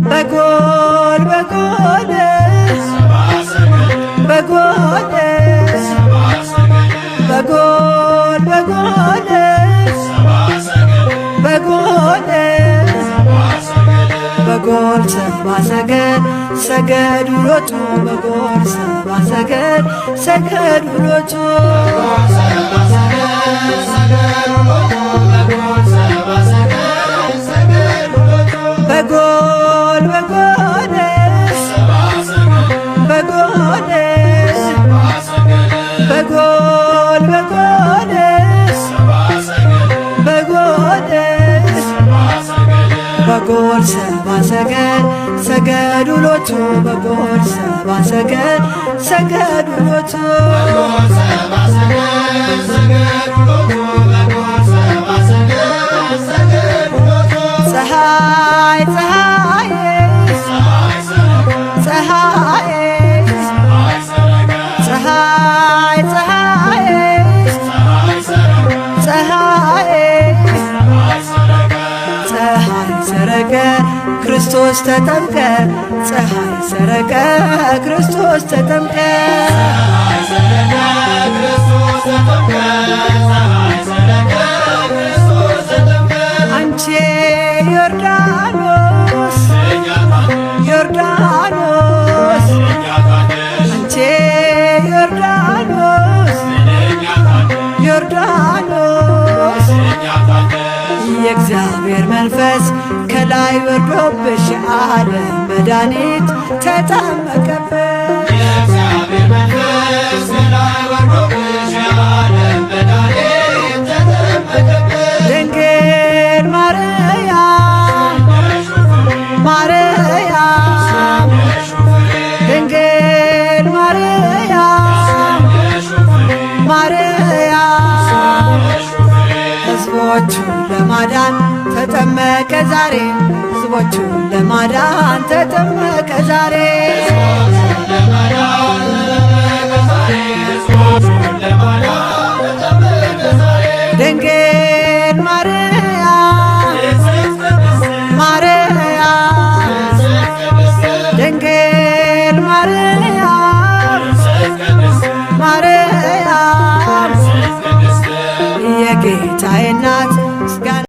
በጎል በጎል በጎል በጎል በጎል በጎል በጎል ሰብአ ሰገል ሰገዱ ሎቱ በጎል ሰብአ ሰገል ሰገዱ ሎቱ በጎል በጎል በጎል በጎል በጎል በጎል በጎል ሰብአ ሰገል ሰገዱ ሎቱ በጎል ሰብአ ሰገል ሰገዱ ሎቱ ፀሐይ ፀሐይ ፀሐይ ፀሐይ ፀሐይ ፀሐይ ፀሐይ ሰረቀ ክርስቶስ ተጠምቀ ፀሐይ ሰረቀ ክርስቶስ ተጠምቀ አንቺ ዮርዳኖስ ዮርዳኖስ አንቺ ዮርዳኖስ ዮርዳኖስ የእግዚአብሔር መንፈስ ከላይ ወርዶብሽ ዓለም መድኃኒት ተጠመቀብሽ የእግዚአብሔር መንፈስ ከላይ ወርዶብሽ ዓለም መድኃኒት ተጠመቀብሽ ድንግል ማርያም ማርያም ድንግል ማርያም ማርያም ሕዝቦቹን ለማዳን ተጠመቀ ዛሬ ሕዝቦቹን ለማዳን ተጠመቀ ዛሬ ድንግል ማርያም ማርያም ድንግል ማርያም ማርያም የጌታዬ እናት